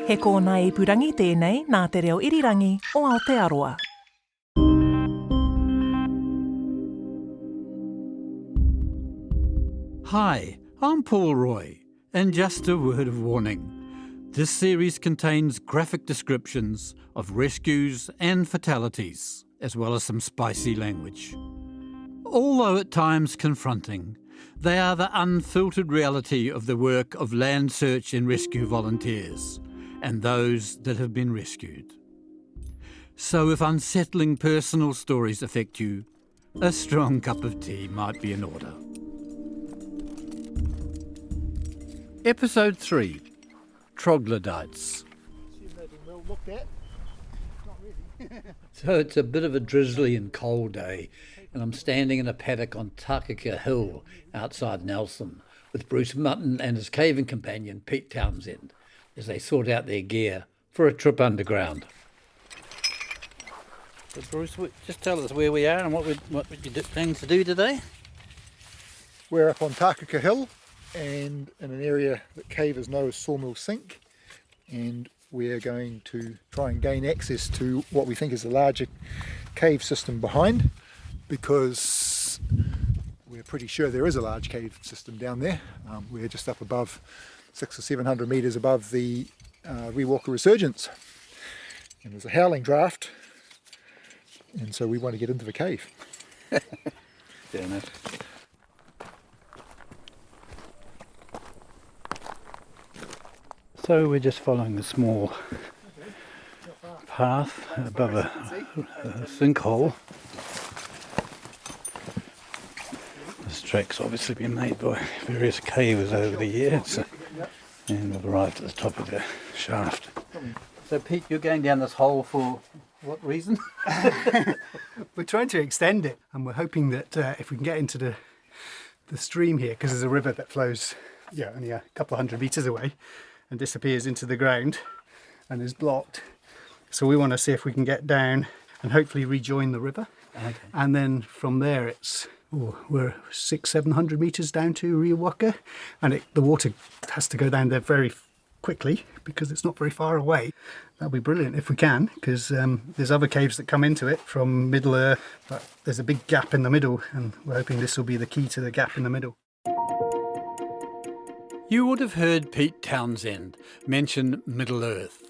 He kōna I purangi tēnei nā te reo irirangi o Aotearoa. Hi, I'm Paul Roy, and just a word of warning. This series contains graphic descriptions of rescues and fatalities, as well as some spicy language. Although at times confronting, they are the unfiltered reality of the work of land search and rescue volunteers and those that have been rescued. So if unsettling personal stories affect you, a strong cup of tea might be in order. Episode 3, Troglodytes. So it's a bit of a drizzly and cold day, and I'm standing in a paddock on Takaka Hill outside Nelson with Bruce Mutton and his caving companion Pete Townsend as they sort out their gear for a trip underground. So Bruce, just tell us where we are and what you planning to do today? We're up on Takaka Hill and in an area that cavers know as Sawmill Sink, and we're going to try and gain access to what we think is a larger cave system behind, because we're pretty sure there is a large cave system down there. We're just up above 600 or 700 metres above the Rewalker Resurgence, and there's a howling draft, and so we want to get into the cave. Damn it. So we're just following a small path above a sinkhole. This track's obviously been made by various cavers over the years, and we've arrived at the top of the shaft. So Pete, you're going down this hole for what reason? We're trying to extend it, and we're hoping that if we can get into the stream here, because there's a river that flows only a couple of 100 metres away and disappears into the ground and is blocked. So we want to see if we can get down and hopefully rejoin the river. Okay. And then from there we're 600-700 metres down to Rewalker, and the water has to go down there very quickly because it's not very far away. That'll be brilliant if we can, because there's other caves that come into it from Middle Earth, but there's a big gap in the middle, and we're hoping this will be the key to the gap in the middle. You would have heard Pete Townsend mention Middle Earth.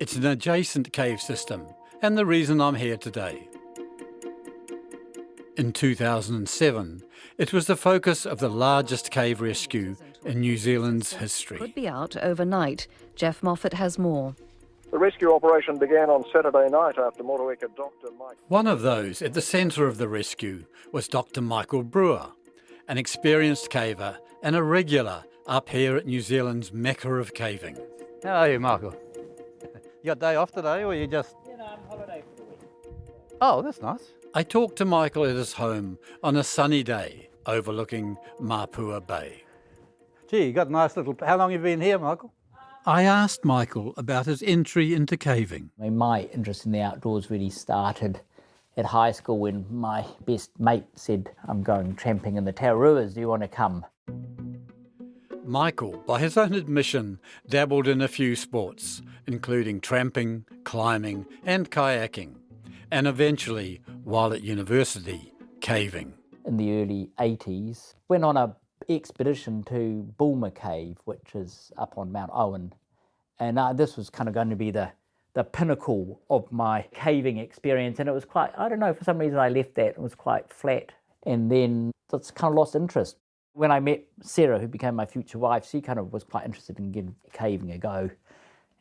It's an adjacent cave system, and the reason I'm here today. In 2007, it was the focus of the largest cave rescue in New Zealand's history. Could be out overnight. Jeff Moffat has more. The rescue operation began on Saturday night after Motueka Dr Michael. One of those at the centre of the rescue was Dr Michael Brewer, an experienced caver and a regular up here at New Zealand's Mecca of caving. How are you, Michael? You got a day off today, or you just... I'm on holiday for the week. Oh, that's nice. I talked to Michael at his home on a sunny day overlooking Mapua Bay. Gee, you got a nice little... How long have you been here, Michael? I asked Michael about his entry into caving. My interest in the outdoors really started at high school when my best mate said, I'm going tramping in the Tauruas, do you want to come? Michael, by his own admission, dabbled in a few sports, including tramping, climbing and kayaking, and eventually, while at university, caving. In the early 80s, went on an expedition to Bulmer Cave, which is up on Mount Owen, and this was kind of going to be the pinnacle of my caving experience, and it was quite, I don't know, for some reason I left that, it was quite flat, and then it's kind of lost interest. When I met Sarah, who became my future wife, she kind of was quite interested in giving caving a go.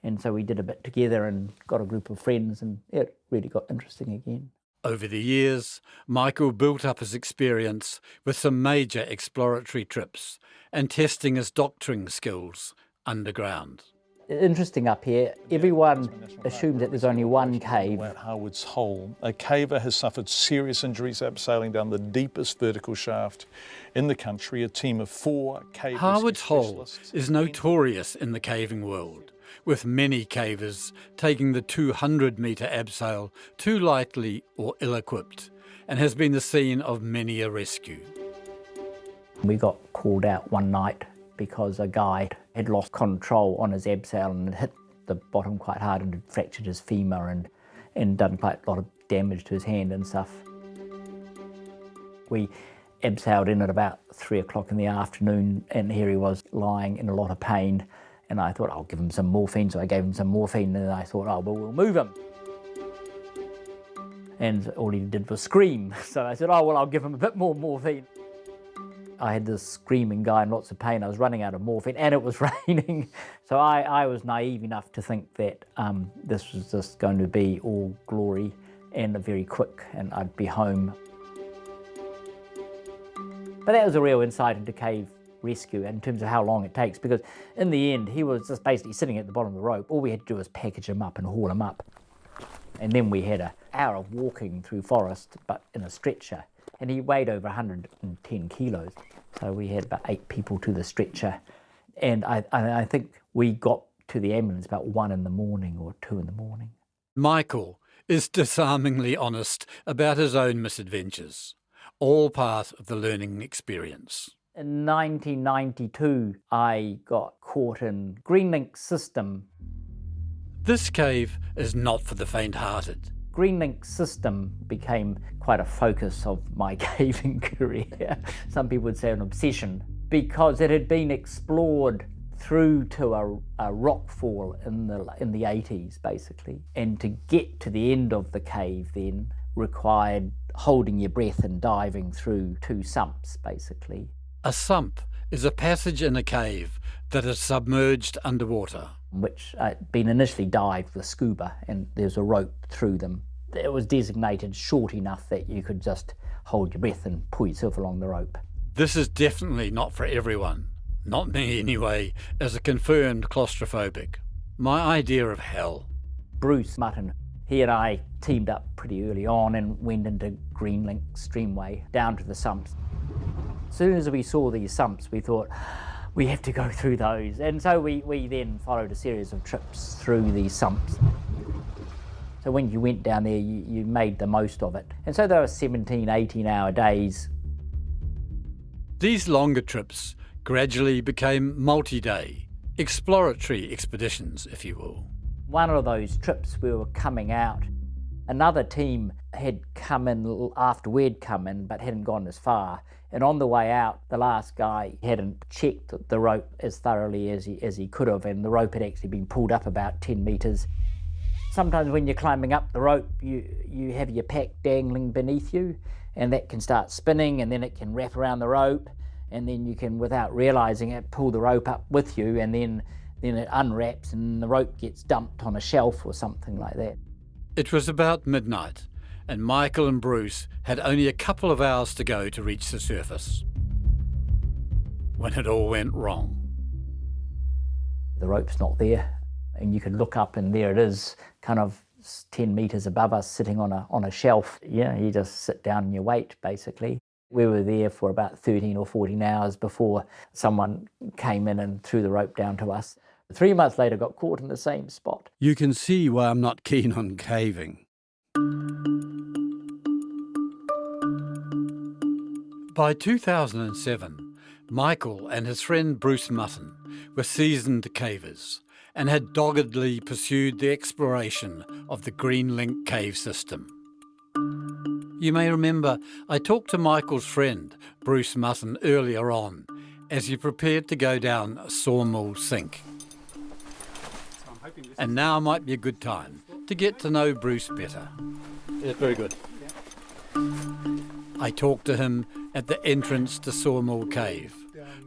And so we did a bit together and got a group of friends, and it really got interesting again. Over the years, Michael built up his experience with some major exploratory trips and testing his doctoring skills underground. Interesting up here, everyone assumed that there's only one cave. At Harwood's Hole, a caver has suffered serious injuries abseiling down the deepest vertical shaft in the country. A team of 4 cave Harwood's rescue Hole specialists is notorious in the caving world, with many cavers taking the 200-metre abseil too lightly or ill-equipped, and has been the scene of many a rescue. We got called out one night because a guy had lost control on his abseil and hit the bottom quite hard and had fractured his femur and done quite a lot of damage to his hand and stuff. We abseiled in at about 3 o'clock in the afternoon, and here he was lying in a lot of pain, and I thought I'll give him some morphine, so I gave him some morphine, and then I thought, oh, well, we'll move him. And all he did was scream, so I said, oh, well, I'll give him a bit more morphine. I had this screaming guy in lots of pain. I was running out of morphine, and it was raining, so I was naive enough to think that this was just going to be all glory and very quick, and I'd be home. But that was a real insight into cave rescue in terms of how long it takes, because in the end he was just basically sitting at the bottom of the rope. All we had to do was package him up and haul him up. And then we had an hour of walking through forest, but in a stretcher. And he weighed over 110 kilos. So we had about 8 people to the stretcher. And I think we got to the ambulance about 1 in the morning or 2 in the morning. Michael is disarmingly honest about his own misadventures, all part of the learning experience. In 1992, I got caught in Greenlink system. This cave is not for the faint-hearted. Greenlink system became quite a focus of my caving career. Some people would say an obsession, because it had been explored through to a rock fall in the 80s, basically. And to get to the end of the cave then required holding your breath and diving through 2 sumps, basically. A sump is a passage in a cave that is submerged underwater. Which had been initially dived with scuba, and there's a rope through them. It was designated short enough that you could just hold your breath and pull yourself along the rope. This is definitely not for everyone. Not me anyway, as a confirmed claustrophobic. My idea of hell. Bruce Mutton, he and I teamed up pretty early on and went into Greenlink Streamway down to the sumps. As soon as we saw these sumps, we thought, we have to go through those. And so we then followed a series of trips through these sumps. So when you went down there, you made the most of it. And so there were 17, 18-hour days. These longer trips gradually became multi-day, exploratory expeditions, if you will. One of those trips we were coming out. Another team had come in after we'd come in, but hadn't gone as far. And on the way out, the last guy hadn't checked the rope as thoroughly as he could have, and the rope had actually been pulled up about 10 metres. Sometimes when you're climbing up the rope, you have your pack dangling beneath you, and that can start spinning, and then it can wrap around the rope, and then you can, without realising it, pull the rope up with you, and then it unwraps and the rope gets dumped on a shelf or something like that. It was about midnight, and Michael and Bruce had only a couple of hours to go to reach the surface, when it all went wrong. The rope's not there, and you can look up and there it is, kind of 10 metres above us, sitting on a shelf. Yeah, you just sit down and you wait, basically. We were there for about 13 or 14 hours before someone came in and threw the rope down to us. 3 months later, got caught in the same spot. You can see why I'm not keen on caving. By 2007, Michael and his friend Bruce Mutton were seasoned cavers and had doggedly pursued the exploration of the Greenlink cave system. You may remember I talked to Michael's friend, Bruce Mutton, earlier on as he prepared to go down a Sawmill Sink. And now might be a good time to get to know Bruce better. Yeah, very good. I talked to him at the entrance to Sawmill Cave,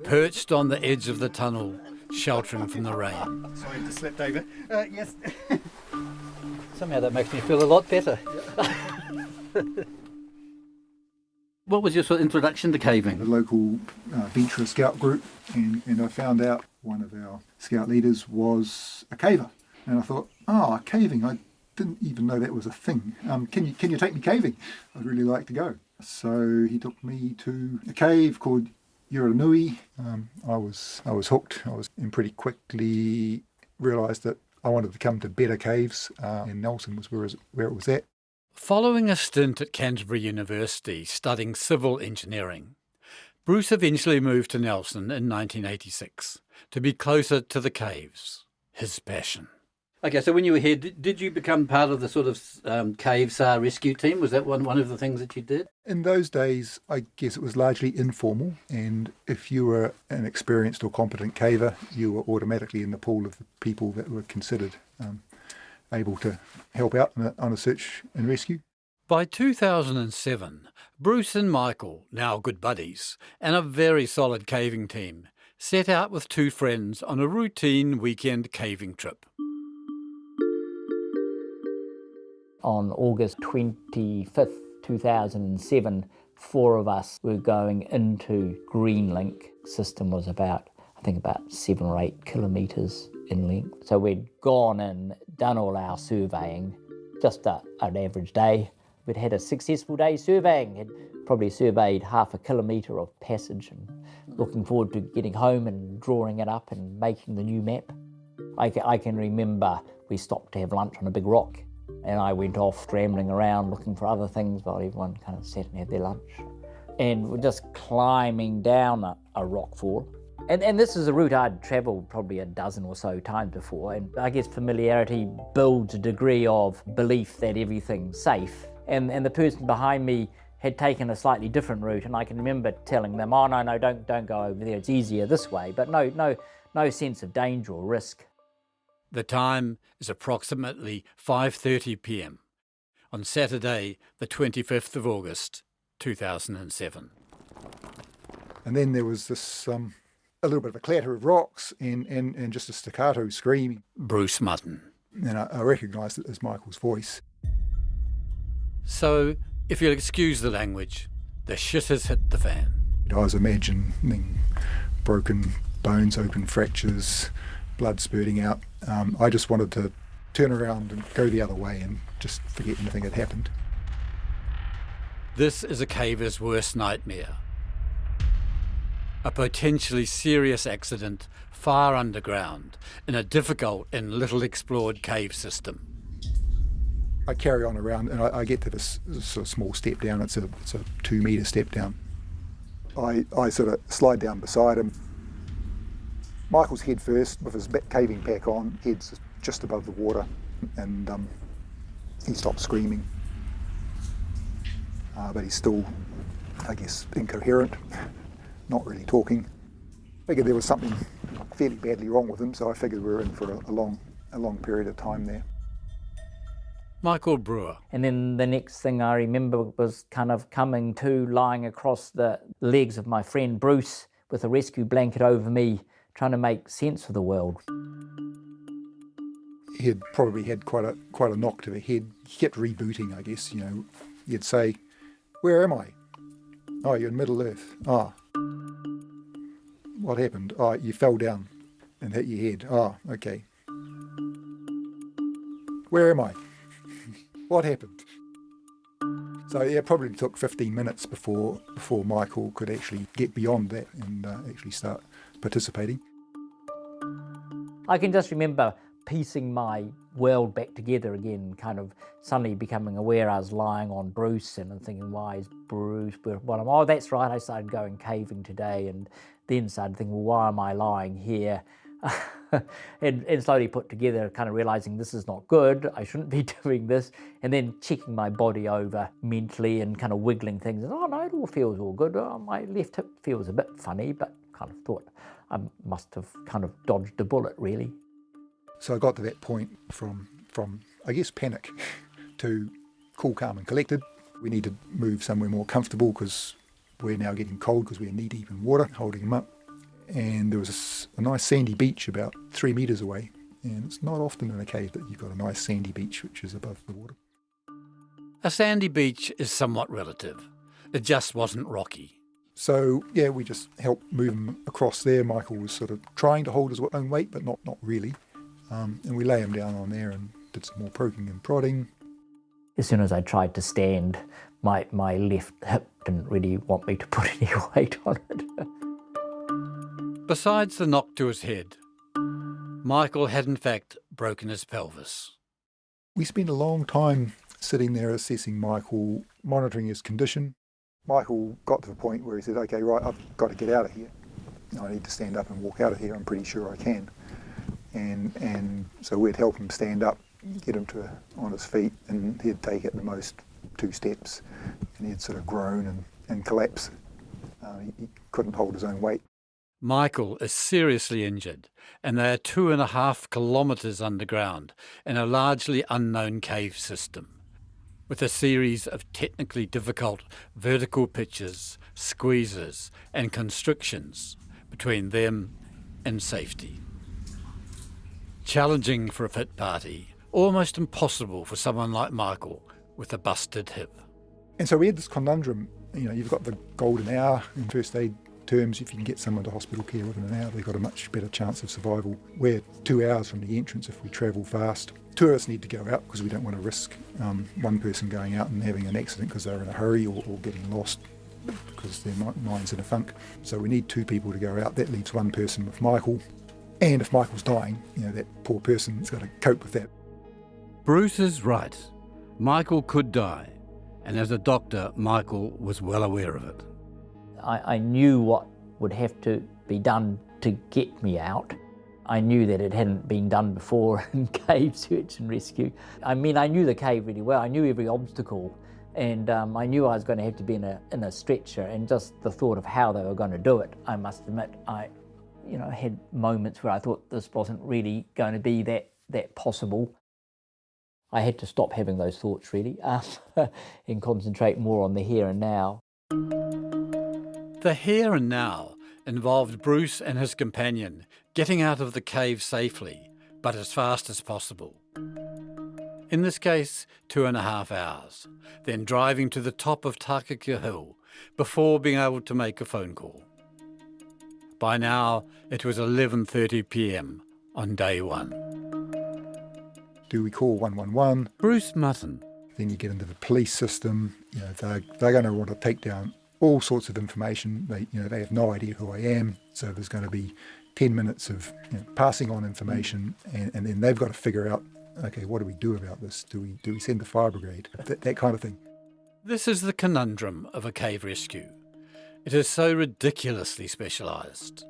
perched on the edge of the tunnel, sheltering from the rain. Sorry to slip over. Yes. Somehow that makes me feel a lot better. What was your sort of introduction to caving? The local venturer scout group, and I found out one of our scout leaders was a caver. And I thought, caving, I didn't even know that was a thing. Can you take me caving? I'd really like to go. So he took me to a cave called Uranui. I was hooked. And pretty quickly realised that I wanted to come to better caves, and Nelson was where it was at. Following a stint at Canterbury University studying civil engineering, Bruce eventually moved to Nelson in 1986 to be closer to the caves, his passion. Okay, so when you were here, did you become part of the sort of cave SAR rescue team? Was that one of the things that you did? In those days, I guess it was largely informal, and if you were an experienced or competent caver, you were automatically in the pool of the people that were considered able to help out on a search and rescue. By 2007, Bruce and Michael, now good buddies, and a very solid caving team, set out with two friends on a routine weekend caving trip. On August 25th, 2007, 4 of us were going into Greenlink. System was about 7 or 8 kilometres in length. So we'd gone and done all our surveying, just an average day. We'd had a successful day surveying, had probably surveyed half a kilometre of passage and looking forward to getting home and drawing it up and making the new map. I can remember we stopped to have lunch on a big rock, and I went off scrambling around looking for other things while everyone kind of sat and had their lunch. And we're just climbing down a rock fall. And this is a route I'd travelled probably a dozen or so times before, and I guess familiarity builds a degree of belief that everything's safe. And the person behind me had taken a slightly different route, and I can remember telling them, oh, no, don't go over there, it's easier this way, but no sense of danger or risk. The time is approximately 5:30 p.m. on Saturday, the 25th of August, 2007. And then there was this a little bit of a clatter of rocks and just a staccato scream. Bruce Mutton. And I recognised it as Michael's voice. So, if you'll excuse the language, the shit has hit the fan. I was imagining broken bones, open fractures, blood spurting out. I just wanted to turn around and go the other way and just forget anything had happened. This is a caver's worst nightmare. A potentially serious accident far underground in a difficult and little explored cave system. I carry on around and I get to this sort of small step down. It's a 2 metre step down. I sort of slide down beside him. Michael's head first with his caving pack on, head's just above the water, and he stops screaming. But he's still, I guess, incoherent, not really talking. Figured there was something fairly badly wrong with him, so I figured we were in for a long period of time there. Michael Brewer. And then the next thing I remember was kind of coming to, lying across the legs of my friend Bruce with a rescue blanket over me, trying to make sense of the world. He had probably had quite a knock to the head. He kept rebooting, I guess. You'd say, "Where am I?" "Oh, you're in Middle Earth." "Ah." "What happened?" "Oh, you fell down and hit your head." "Oh, okay." "Where am I?" "What happened?" So it probably took 15 minutes before Michael could actually get beyond that and actually start participating. I can just remember piecing my world back together again, kind of suddenly becoming aware I was lying on Bruce and thinking, why is Bruce? Well, oh, that's right, I started going caving today, and then started thinking, well, why am I lying here? and slowly put together, kind of realising this is not good, I shouldn't be doing this, and then checking my body over mentally and kind of wiggling things. And, oh no, it all feels all good. Oh, my left hip feels a bit funny, but kind of thought I must have kind of dodged a bullet, really. So I got to that point from I guess, panic to cool, calm and collected. We need to move somewhere more comfortable because we're now getting cold because we're knee-deep in water, holding them up. And there was a nice sandy beach about 3 metres away. And it's not often in a cave that you've got a nice sandy beach which is above the water. A sandy beach is somewhat relative. It just wasn't rocky. So, yeah, we just helped move him across there. Michael was sort of trying to hold his own weight, but not really. And we lay him down on there and did some more poking and prodding. As soon as I tried to stand, my left hip didn't really want me to put any weight on it. Besides the knock to his head, Michael had in fact broken his pelvis. We spent a long time sitting there assessing Michael, monitoring his condition. Michael got to the point where he said, okay, right, I've got to get out of here. I need to stand up and walk out of here. I'm pretty sure I can. and so we'd help him stand up, get him on his feet, and he'd take at the most 2 steps, and he'd sort of groan and collapse. He couldn't hold his own weight. Michael is seriously injured, and they are 2.5 kilometres underground in a largely unknown cave system, with a series of technically difficult vertical pitches, squeezes and constrictions between them and safety. Challenging for a pit party, almost impossible for someone like Michael with a busted hip. And so we had this conundrum, you've got the golden hour in first aid terms. If you can get someone to hospital care within an hour, they've got a much better chance of survival. We're 2 hours from the entrance if we travel fast. 2 of us need to go out because we don't want to risk one person going out and having an accident because they're in a hurry or getting lost because their mind's in a funk. So we need 2 people to go out. That leaves 1 person with Michael. And if Michael's dying, that poor person's got to cope with that. Bruce is right. Michael could die. And as a doctor, Michael was well aware of it. I knew what would have to be done to get me out. I knew that it hadn't been done before in cave search and rescue. I knew the cave really well. I knew every obstacle, and I knew I was going to have to be in a stretcher, and just the thought of how they were going to do it, I must admit, I had moments where I thought this wasn't really going to be that possible. I had to stop having those thoughts really and concentrate more on the here and now. The here and now involved Bruce and his companion getting out of the cave safely, but as fast as possible. In this case, 2.5 hours, then driving to the top of Takaka Hill before being able to make a phone call. By now, it was 11:30 p.m. on day 1. Do we call 111? Bruce mutton. Then you get into the police system. They're going to want to take down all sorts of information. They have no idea who I am, so there's going to be 10 minutes of passing on information, and then they've got to figure out, okay, what do we do about this? Do we send the fire brigade? That kind of thing. This is the conundrum of a cave rescue. It is so ridiculously specialised.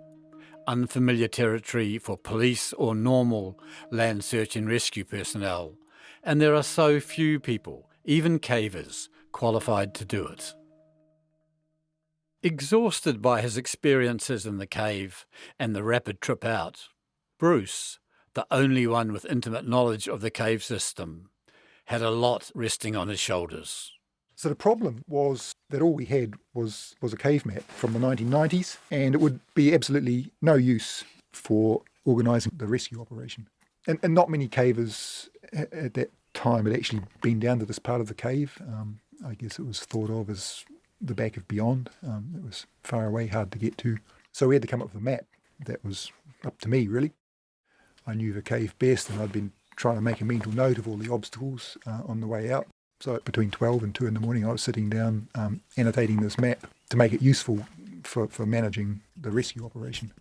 Unfamiliar territory for police or normal land search and rescue personnel, and there are so few people, even cavers, qualified to do it. Exhausted by his experiences in the cave and the rapid trip out, Bruce, the only one with intimate knowledge of the cave system, had a lot resting on his shoulders. So the problem was that all we had was a cave map from the 1990s, and it would be absolutely no use for organising the rescue operation. And not many cavers at that time had actually been down to this part of the cave. I guess it was thought of as the back of beyond. It was far away, hard to get to. So we had to come up with a map. That was up to me, really. I knew the cave best, and I'd been trying to make a mental note of all the obstacles on the way out. So between 12 and 2 in the morning, I was sitting down annotating this map to make it useful for managing the rescue operation.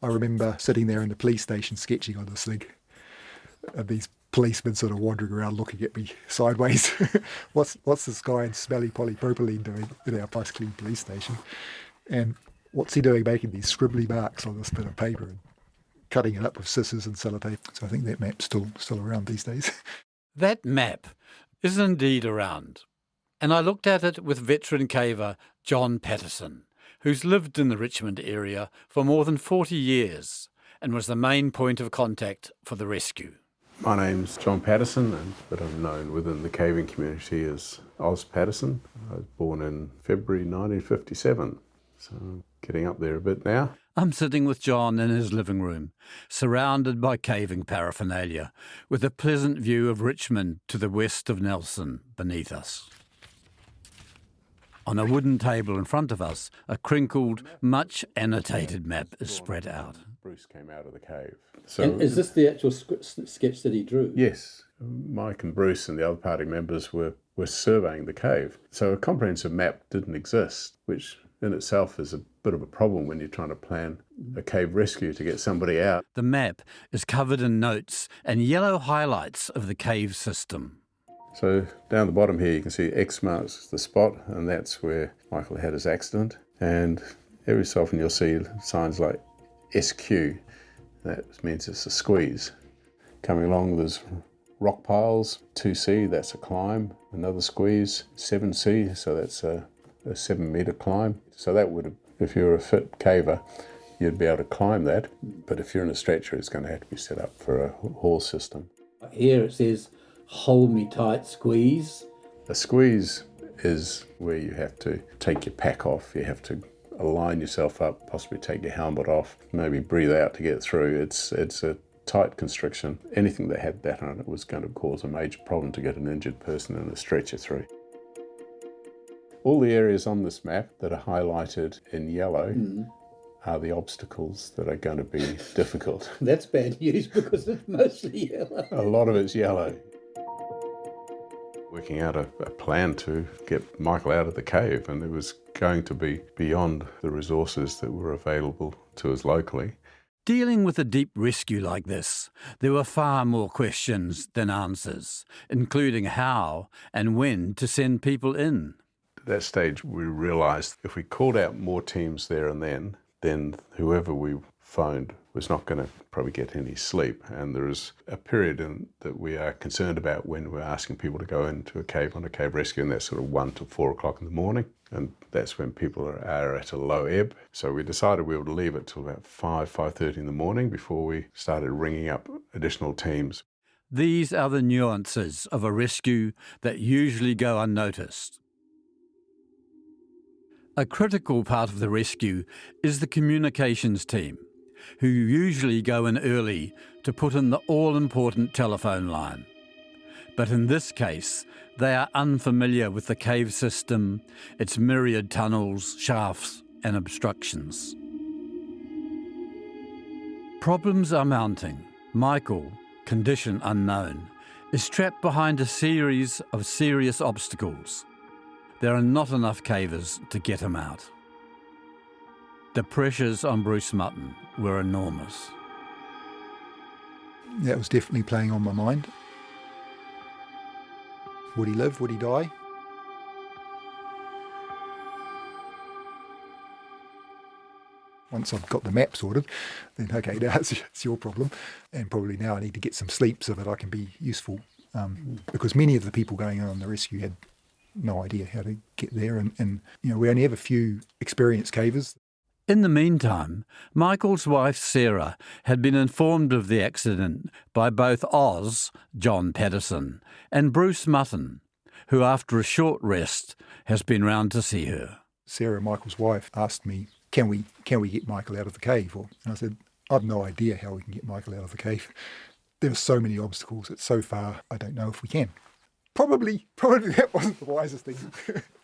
I remember sitting there in the police station sketching on this thing. These policemen sort of wandering around looking at me sideways. What's this guy in smelly polypropylene doing in our nice clean police station? And what's he doing making these scribbly marks on this bit of paper and cutting it up with scissors and sellotape? So I think that map's still around these days. That map is indeed around, and I looked at it with veteran caver John Patterson, who's lived in the Richmond area for more than 40 years and was the main point of contact for the rescue. My name's John Patterson, but I'm known within the caving community as Oz Patterson. I was born in February 1957, so I'm getting up there a bit now. I'm sitting with John in his living room, surrounded by caving paraphernalia, with a pleasant view of Richmond to the west of Nelson beneath us. On a wooden table in front of us, a crinkled, much annotated map is spread out. Bruce came out of the cave. So And is this the actual sketch that he drew? Yes. Mike and Bruce and the other party members were surveying the cave. So a comprehensive map didn't exist, which in itself is a bit of a problem when you're trying to plan a cave rescue to get somebody out. The map is covered in notes and yellow highlights of the cave system. So down the bottom here you can see X marks the spot, and that's where Michael had his accident. And every so often you'll see signs like SQ, That means it's a squeeze. Coming along, there's rock piles, 2C, that's a climb. Another squeeze, 7C, so that's a 7-metre climb. So that would, if you're a fit caver, you'd be able to climb that. But if you're in a stretcher, it's going to have to be set up for a haul system. Here it says, hold me tight, squeeze. A squeeze is where you have to take your pack off. You have to align yourself up, possibly take your helmet off, maybe breathe out to get through. It's a tight constriction. Anything that had that on it was going to cause a major problem to get an injured person in a stretcher through. All the areas on this map that are highlighted in yellow are the obstacles that are going to be difficult. That's bad news because it's mostly yellow. A lot of it's yellow. Working out a plan to get Michael out of the cave, and it was going to be beyond the resources that were available to us locally. Dealing with a deep rescue like this, there were far more questions than answers, including how and when to send people in. At that stage, we realised if we called out more teams there and then whoever we phoned was not going to probably get any sleep. And there is a period that we are concerned about when we're asking people to go into a cave on a cave rescue, and that's sort of 1 to 4 o'clock in the morning. And that's when people are at a low ebb. So we decided we would leave it till about 5:30 in the morning before we started ringing up additional teams. These are the nuances of a rescue that usually go unnoticed. A critical part of the rescue is the communications team, who usually go in early to put in the all-important telephone line. But in this case, they are unfamiliar with the cave system, its myriad tunnels, shafts and obstructions. Problems are mounting. Michael, condition unknown, is trapped behind a series of serious obstacles. There are not enough cavers to get him out. The pressures on Bruce Mutton were enormous. That was definitely playing on my mind. Would he live? Would he die? Once I've got the map sorted, then okay, now it's your problem. And probably now I need to get some sleep so that I can be useful. Because many of the people going on the rescue had no idea how to get there. And we only have a few experienced cavers. In the meantime, Michael's wife Sarah had been informed of the accident by both Oz, John Patterson, and Bruce Mutton, who after a short rest has been round to see her. Sarah, Michael's wife, asked me, can we get Michael out of the cave? And I said, I've no idea how we can get Michael out of the cave. There are so many obstacles, it's so far, I don't know if we can. Probably that wasn't the wisest thing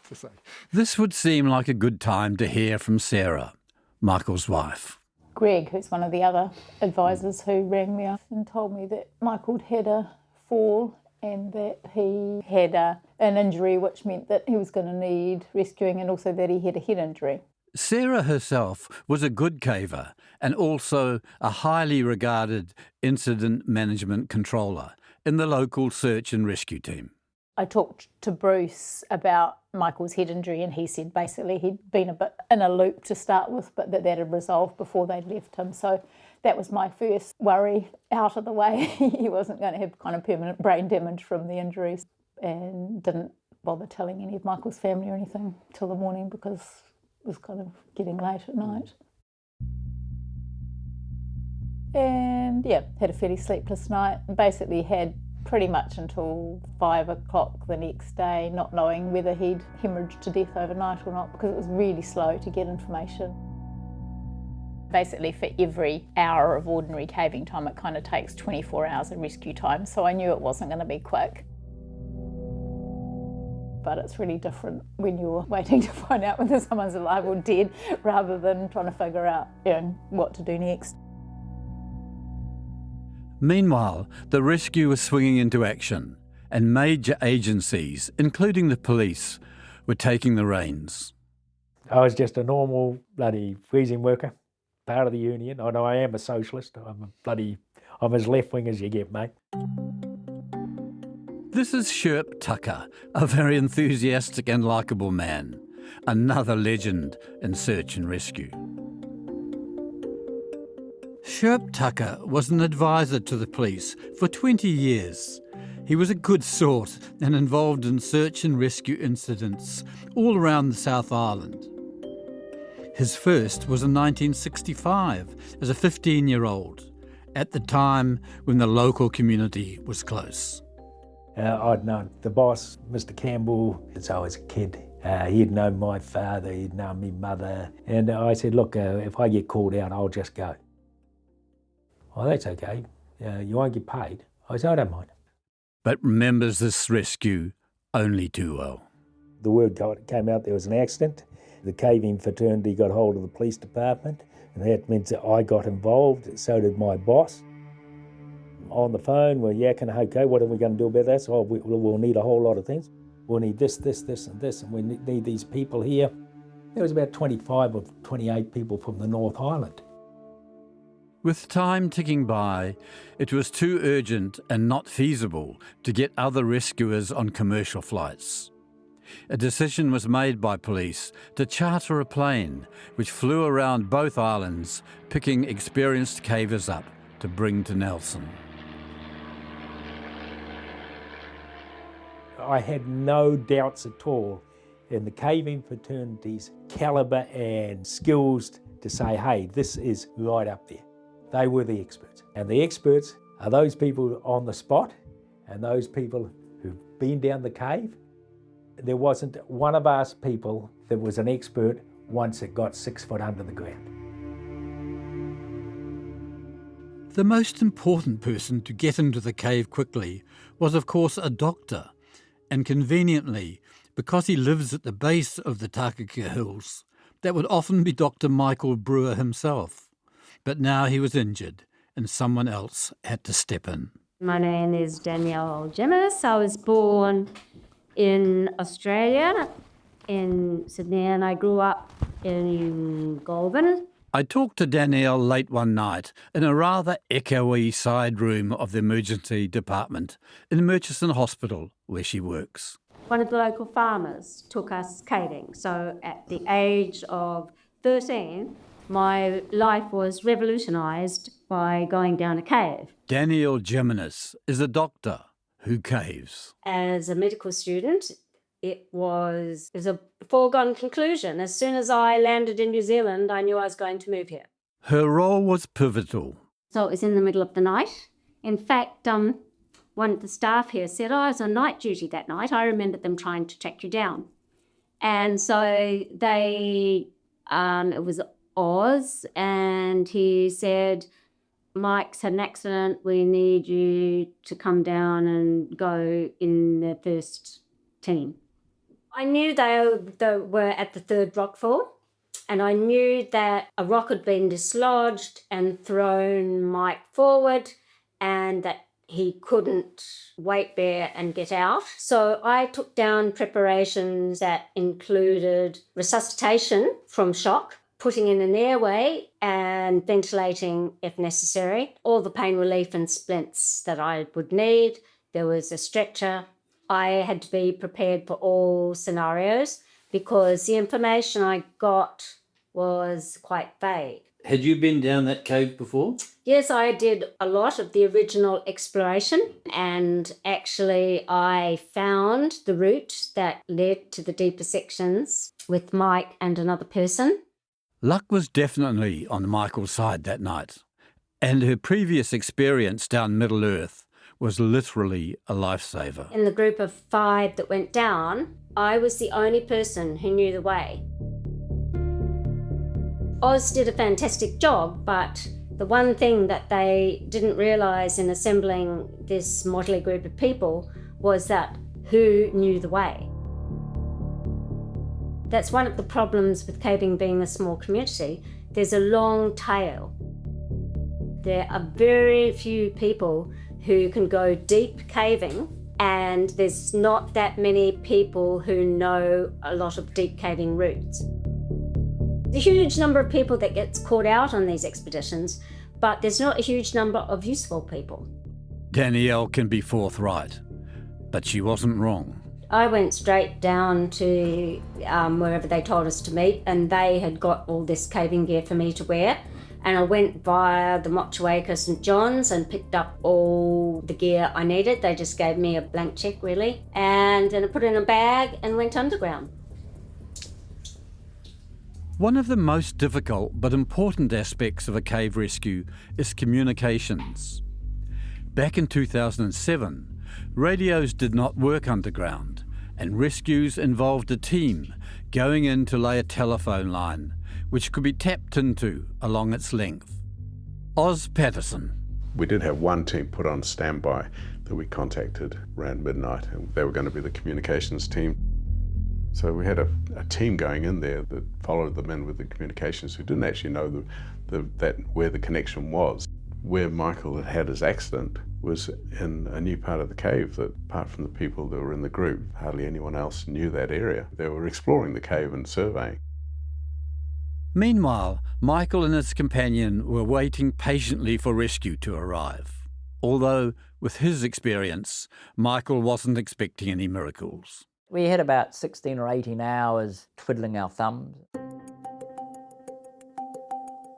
to say. This would seem like a good time to hear from Sarah, Michael's wife. Greg, who's one of the other advisors who rang me up and told me that Michael had a fall and that he had an injury which meant that he was going to need rescuing, and also that he had a head injury. Sarah herself was a good caver and also a highly regarded incident management controller in the local search and rescue team. I talked to Bruce about Michael's head injury, and he said basically he'd been a bit in a loop to start with, but that had resolved before they'd left him. So that was my first worry out of the way. He wasn't going to have kind of permanent brain damage from the injuries, and didn't bother telling any of Michael's family or anything till the morning because it was kind of getting late at night. And yeah, had a fairly sleepless night, and basically had pretty much until 5 o'clock the next day not knowing whether he'd hemorrhaged to death overnight or not, because it was really slow to get information. Basically for every hour of ordinary caving time it kind of takes 24 hours of rescue time, so I knew it wasn't going to be quick. But it's really different when you're waiting to find out whether someone's alive or dead rather than trying to figure out what to do next. Meanwhile, the rescue was swinging into action, and major agencies, including the police, were taking the reins. I was just a normal bloody freezing worker, part of the union. I know I am a socialist. I'm as left-wing as you get, mate. This is Sherp Tucker, a very enthusiastic and likeable man, another legend in search and rescue. Sherp Tucker was an advisor to the police for 20 years. He was a good sort and involved in search and rescue incidents all around the South Island. His first was in 1965 as a 15-year-old, at the time when the local community was close. I'd known the boss, Mr Campbell, since I was a kid. He'd known my father, he'd known my mother, and I said, look, if I get called out, I'll just go. Oh, that's okay. You won't get paid. I said, I don't mind. But remembers this rescue only too well. The word came out there was an accident. The caving fraternity got hold of the police department, and that meant that I got involved, so did my boss. On the phone, we're yakking, okay, what are we going to do about this? Oh, we'll need a whole lot of things. We'll need this, this, this, and this, and we need these people here. There was about 25 or 28 people from the North Island. With time ticking by, it was too urgent and not feasible to get other rescuers on commercial flights. A decision was made by police to charter a plane which flew around both islands, picking experienced cavers up to bring to Nelson. I had no doubts at all in the caving fraternity's calibre and skills to say, hey, this is right up there. They were the experts. And the experts are those people on the spot and those people who've been down the cave. There wasn't one of us people that was an expert once it got 6 foot under the ground. The most important person to get into the cave quickly was, of course, a doctor. And conveniently, because he lives at the base of the Takaka Hills, that would often be Dr Michael Brewer himself. But now he was injured and someone else had to step in. My name is Danielle Gemmis. I was born in Australia, in Sydney, and I grew up in Goulburn. I talked to Danielle late one night in a rather echoey side room of the emergency department in Murchison Hospital, where she works. One of the local farmers took us caving, so at the age of 13, my life was revolutionised by going down a cave. Danielle Geminis is a doctor who caves. As a medical student, it was a foregone conclusion. As soon as I landed in New Zealand, I knew I was going to move here. Her role was pivotal. So it was in the middle of the night. In fact, one of the staff here said, I was on night duty that night. I remembered them trying to track you down. And so it was Oz, and he said, Mike's had an accident. We need you to come down and go in the first team. I knew they were at the third rockfall, and I knew that a rock had been dislodged and thrown Mike forward and that he couldn't weight bear and get out. So I took down preparations that included resuscitation from shock, putting in an airway and ventilating if necessary, all the pain relief and splints that I would need. There was a stretcher. I had to be prepared for all scenarios because the information I got was quite vague. Had you been down that cave before? Yes, I did a lot of the original exploration, and actually I found the route that led to the deeper sections with Mike and another person. Luck was definitely on Michael's side that night, and her previous experience down Middle Earth was literally a lifesaver. In the group of 5 that went down, I was the only person who knew the way. Oz did a fantastic job, but the one thing that they didn't realise in assembling this motley group of people was that who knew the way. That's one of the problems with caving being a small community. There's a long tail. There are very few people who can go deep caving, and there's not that many people who know a lot of deep caving routes. There's a huge number of people that gets caught out on these expeditions, but there's not a huge number of useful people. Danielle can be forthright, but she wasn't wrong. I went straight down to wherever they told us to meet, and they had got all this caving gear for me to wear. And I went via the Motueka St John's and picked up all the gear I needed. They just gave me a blank check, really. And then I put it in a bag and went underground. One of the most difficult but important aspects of a cave rescue is communications. Back in 2007, radios did not work underground, and rescues involved a team going in to lay a telephone line, which could be tapped into along its length. Oz Patterson. We did have one team put on standby that we contacted around midnight, and they were going to be the communications team. So we had a team going in there that followed them in with the communications, who didn't actually know where the connection was. Where Michael had his accident was in a new part of the cave that, apart from the people that were in the group, hardly anyone else knew that area. They were exploring the cave and surveying. Meanwhile, Michael and his companion were waiting patiently for rescue to arrive. Although, with his experience, Michael wasn't expecting any miracles. We had about 16 or 18 hours twiddling our thumbs.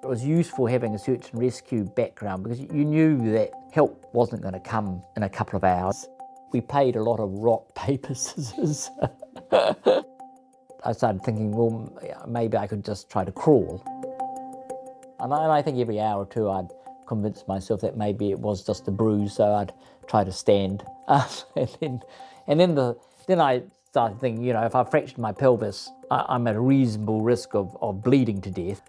It was useful having a search and rescue background because you knew that help wasn't going to come in a couple of hours. We played a lot of rock, paper, scissors. I started thinking, well, maybe I could just try to crawl. And I think every hour or two I'd convince myself that maybe it was just a bruise, so I'd try to stand. Then I started thinking, you know, if I fractured my pelvis, I'm at a reasonable risk of bleeding to death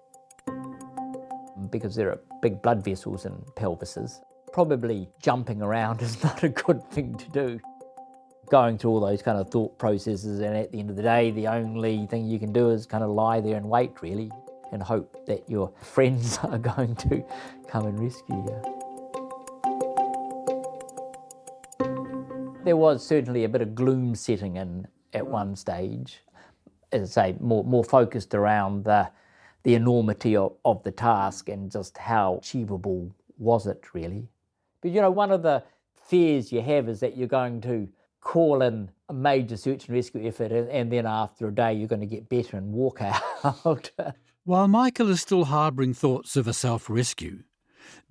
because there are big blood vessels in pelvises. Probably jumping around is not a good thing to do. Going through all those kind of thought processes, and at the end of the day, the only thing you can do is kind of lie there and wait, really, and hope that your friends are going to come and rescue you. There was certainly a bit of gloom setting in at one stage, as I say, more focused around the enormity of the task and just how achievable was it, really. But, you know, one of the fears you have is that you're going to call in a major search and rescue effort and then after a day you're going to get better and walk out. While Michael is still harbouring thoughts of a self-rescue,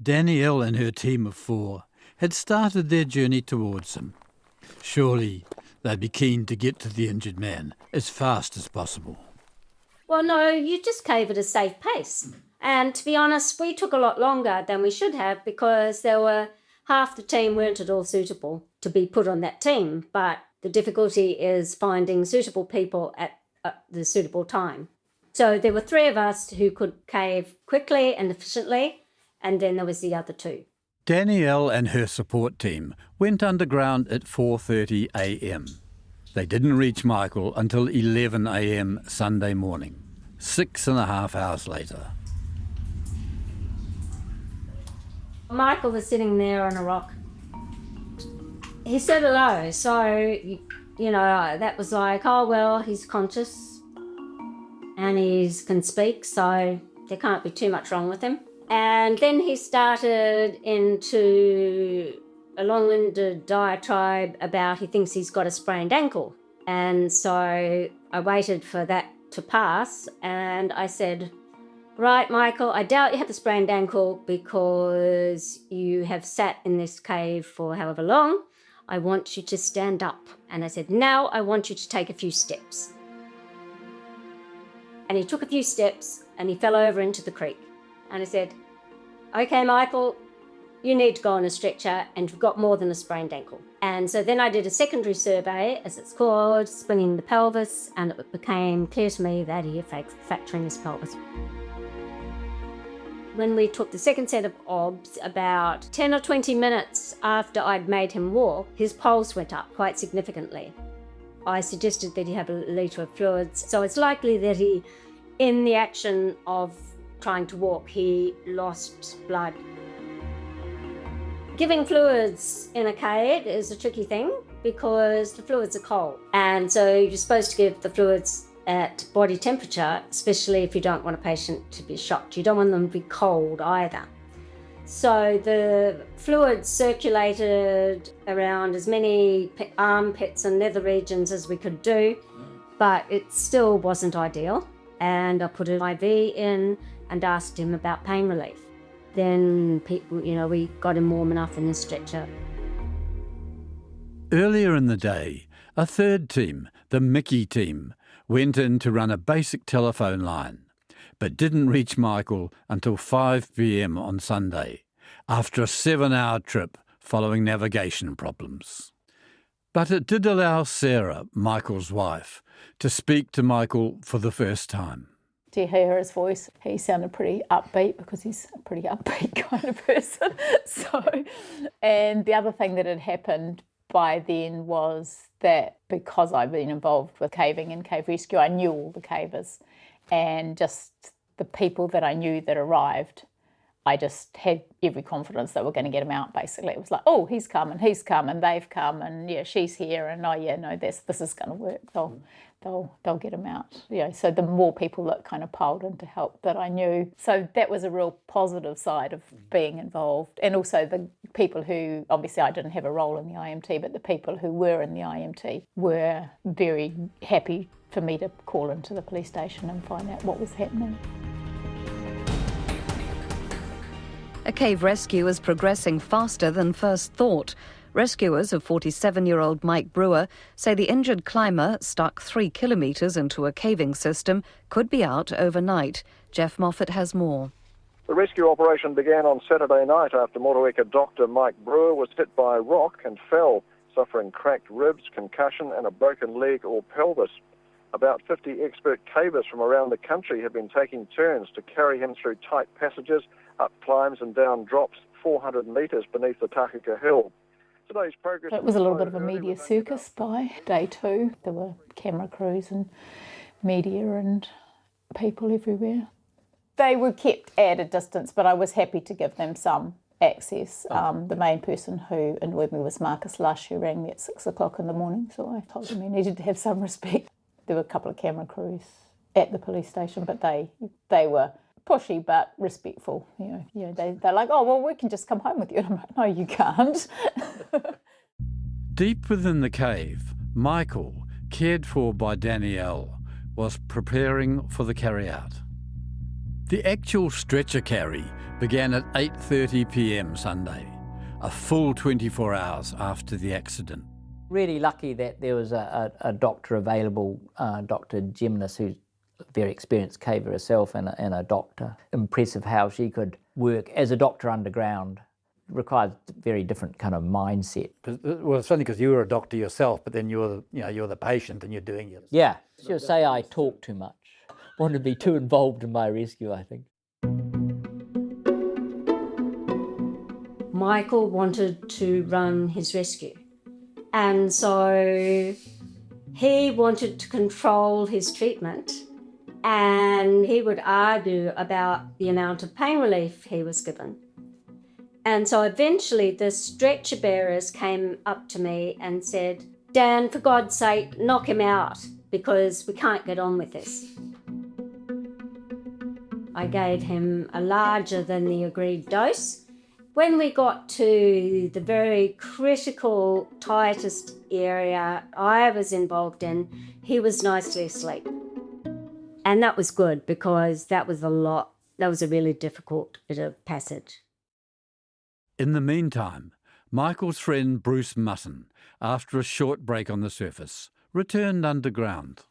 Danielle and her team of 4 had started their journey towards him. Surely they'd be keen to get to the injured man as fast as possible. Well, no, you just cave at a safe pace. And to be honest, we took a lot longer than we should have because half the team weren't at all suitable to be put on that team. But the difficulty is finding suitable people at the suitable time. So there were 3 of us who could cave quickly and efficiently, and then there was the other 2. Danielle and her support team went underground at 4:30 a.m. They didn't reach Michael until 11 a.m. Sunday morning, 6.5 hours later. Michael was sitting there on a rock. He said hello, so, you know, that was like, oh, well, he's conscious and he can speak, so there can't be too much wrong with him. And then he started into a long-winded diatribe about he thinks he's got a sprained ankle. And so I waited for that to pass and I said, right, Michael, I doubt you have a sprained ankle because you have sat in this cave for however long. I want you to stand up. And I said, now I want you to take a few steps. And he took a few steps and he fell over into the creek. And I said, okay, Michael, you need to go on a stretcher and you've got more than a sprained ankle. And so then I did a secondary survey, as it's called, splitting the pelvis, and it became clear to me that he had fracture in his pelvis. When we took the second set of obs, about 10 or 20 minutes after I'd made him walk, his pulse went up quite significantly. I suggested that he have a litre of fluids, so it's likely that he, in the action of trying to walk, he lost blood. Giving fluids in a cave is a tricky thing because the fluids are cold. And so you're supposed to give the fluids at body temperature, especially if you don't want a patient to be shocked. You don't want them to be cold either. So the fluids circulated around as many armpits and nether regions as we could do, but it still wasn't ideal. And I put an IV in and asked him about pain relief. Then people, we got him warm enough in the stretcher. Earlier in the day, a third team, the Mickey team, went in to run a basic telephone line, but didn't reach Michael until 5 p.m. on Sunday, after a 7-hour trip following navigation problems. But it did allow Sarah, Michael's wife, to speak to Michael for the first time. Do you hear his voice? He sounded pretty upbeat because he's a pretty upbeat kind of person. And the other thing that had happened by then was that because I've been involved with caving and cave rescue, I knew all the cavers, and just the people that I knew that arrived, I just had every confidence that we're going to get him out, basically. It was like, oh, he's come, and they've come, and yeah, she's here, and oh yeah, no, this is going to work. They'll get him out. So the more people that kind of piled in to help that I knew. So that was a real positive side of being involved. And also the people who, obviously I didn't have a role in the IMT, but the people who were in the IMT were very happy for me to call into the police station and find out what was happening. A cave rescue is progressing faster than first thought. Rescuers of 47-year-old Mike Brewer say the injured climber, stuck 3 kilometres into a caving system, could be out overnight. Jeff Moffat has more. The rescue operation began on Saturday night after Motueka Dr Mike Brewer was hit by a rock and fell, suffering cracked ribs, concussion and a broken leg or pelvis. About 50 expert cavers from around the country have been taking turns to carry him through tight passages, up climbs and down drops 400 metres beneath the Takaka Hills. Today's progress. It was a little bit of a media circus by day 2. There were camera crews and media and people everywhere. They were kept at a distance, but I was happy to give them some access. The main person who annoyed me was Marcus Lush, who rang me at 6 o'clock in the morning, so I told him he needed to have some respect. There were a couple of camera crews at the police station, but they were pushy but respectful. They're like, oh, well, we can just come home with you. And I'm like, no, you can't. Deep within the cave, Michael, cared for by Danielle, was preparing for the carry-out. The actual stretcher carry began at 8:30 p.m. Sunday, a full 24 hours after the accident. Really lucky that there was a doctor available, Dr Gymnast, who's a very experienced caver herself and a doctor. Impressive how she could work as a doctor underground. Requires a very different kind of mindset. Well, it's only because you were a doctor yourself, but then you're the patient and you're doing it. Yeah, she'll say I talk too much. Wanted to be too involved in my rescue, I think. Michael wanted to run his rescue, and so he wanted to control his treatment, and he would argue about the amount of pain relief he was given. And so eventually the stretcher bearers came up to me and said, Dan, for God's sake, knock him out because we can't get on with this. I gave him a larger than the agreed dose. When we got to the very critical, tightest area I was involved in, he was nicely asleep. And that was good because that was a really difficult bit of passage. In the meantime, Michael's friend Bruce Mutton, after a short break on the surface, returned underground.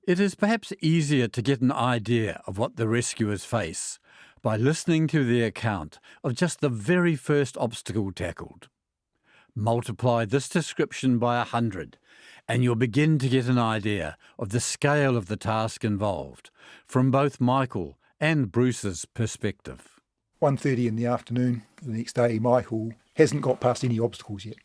It is perhaps easier to get an idea of what the rescuers face by listening to the account of just the very first obstacle tackled. Multiply this description by 100 and you'll begin to get an idea of the scale of the task involved from both Michael and Bruce's perspective. 1:30 in the afternoon the next day, Michael hasn't got past any obstacles yet.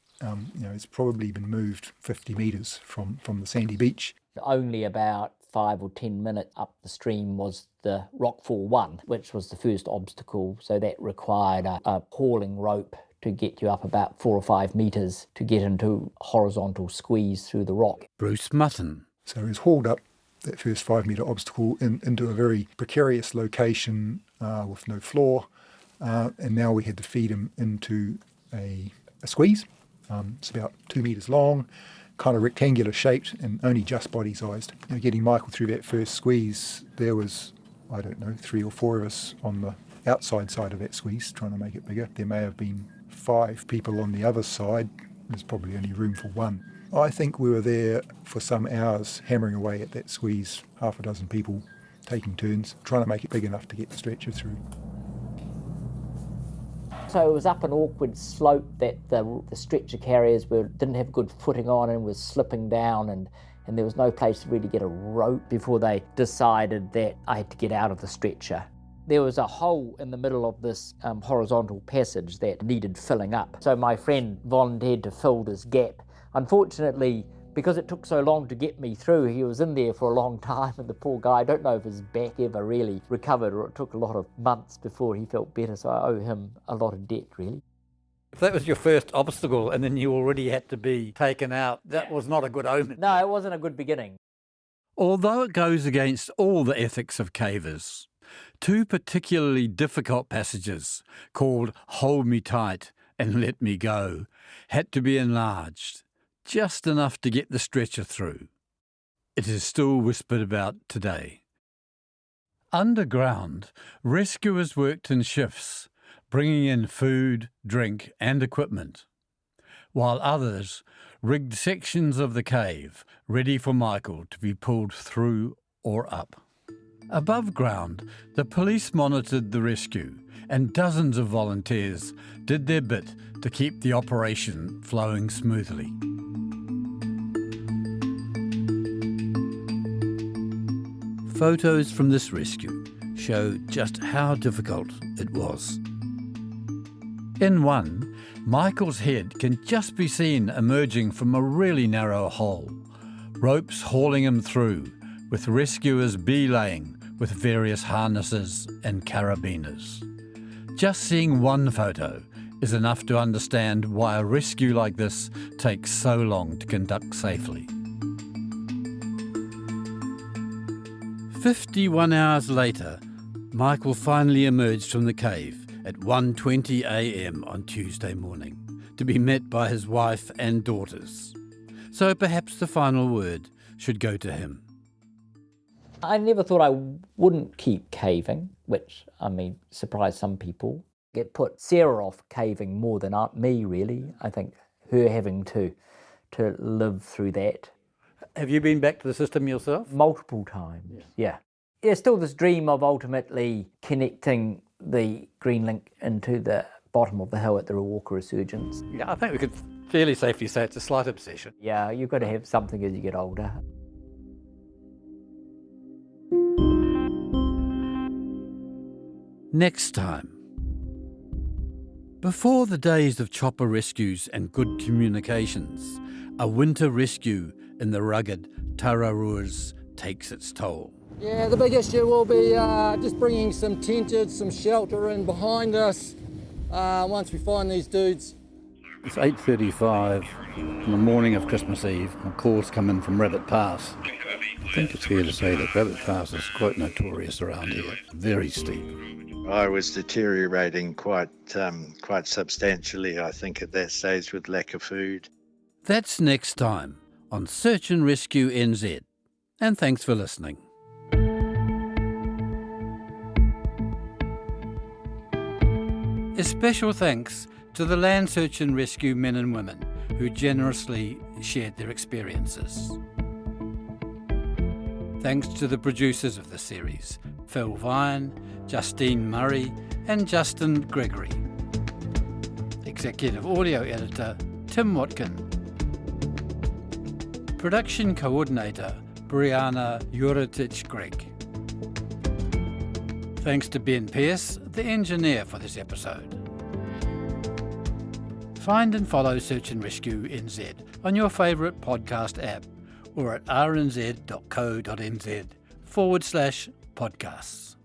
It's probably been moved 50 metres from the sandy beach. Only about 5 or 10 minutes up the stream was the Rockfall 1, which was the first obstacle, so that required a hauling rope to get you up about 4 or 5 metres to get into horizontal squeeze through the rock. Bruce Mutton. So he was hauled up that first 5-metre obstacle into a very precarious location with no floor, and now we had to feed him into a squeeze. It's about 2 metres long, kind of rectangular shaped and only just body sized. Getting Michael through that first squeeze, there was I don't know, 3 or 4 of us on the outside side of that squeeze trying to make it bigger. There may have been 5 people on the other side. There's probably only room for 1. I think we were there for some hours hammering away at that squeeze, half a dozen people taking turns, trying to make it big enough to get the stretcher through. So it was up an awkward slope that the stretcher carriers didn't have good footing on and was slipping down, and there was no place to really get a rope before they decided that I had to get out of the stretcher. There was a hole in the middle of this horizontal passage that needed filling up. So my friend volunteered to fill this gap. Unfortunately, because it took so long to get me through, he was in there for a long time, and the poor guy, I don't know if his back ever really recovered, or it took a lot of months before he felt better, so I owe him a lot of debt, really. If that was your first obstacle and then you already had to be taken out, that was not a good omen. No, it wasn't a good beginning. Although it goes against all the ethics of cavers, 2 particularly difficult passages, called Hold Me Tight and Let Me Go, had to be enlarged, just enough to get the stretcher through. It is still whispered about today. Underground, rescuers worked in shifts, bringing in food, drink and equipment, while others rigged sections of the cave ready for Michael to be pulled through or up. Above ground, the police monitored the rescue, and dozens of volunteers did their bit to keep the operation flowing smoothly. Photos from this rescue show just how difficult it was. In one, Michael's head can just be seen emerging from a really narrow hole, ropes hauling him through, with rescuers belaying with various harnesses and carabiners. Just seeing one photo is enough to understand why a rescue like this takes so long to conduct safely. 51 hours later, Michael finally emerged from the cave at 1:20 a.m. on Tuesday morning to be met by his wife and daughters. So perhaps the final word should go to him. I never thought I wouldn't keep caving, which, surprised some people. It put Sarah off caving more than me, really. I think her having to live through that. Have you been back to the system yourself? Multiple times, yeah. There's still this dream of ultimately connecting the Green Link into the bottom of the hill at the Ruawaka Resurgence. Yeah, I think we could fairly safely say it's a slight obsession. Yeah, you've got to have something as you get older. Next time. Before the days of chopper rescues and good communications, a winter rescue in the rugged Tararuas takes its toll. Yeah, the big issue will be just bringing some tented, some shelter in behind us once we find these dudes. It's 8:35 on the morning of Christmas Eve, and calls come in from Rabbit Pass. I think it's fair to say that Rabbit Pass is quite notorious around here, very steep. I was deteriorating quite substantially, I think, at that stage with lack of food. That's next time on Search and Rescue NZ. And thanks for listening. A special thanks to the Land Search and Rescue men and women who generously shared their experiences. Thanks to the producers of the series, Phil Vine, Justine Murray and Justin Gregory. Executive Audio Editor, Tim Watkin. Production Coordinator, Brianna Juritich-Gregg. Thanks to Ben Pearce, the engineer for this episode. Find and follow Search and Rescue NZ on your favourite podcast app or at rnz.co.nz/podcasts.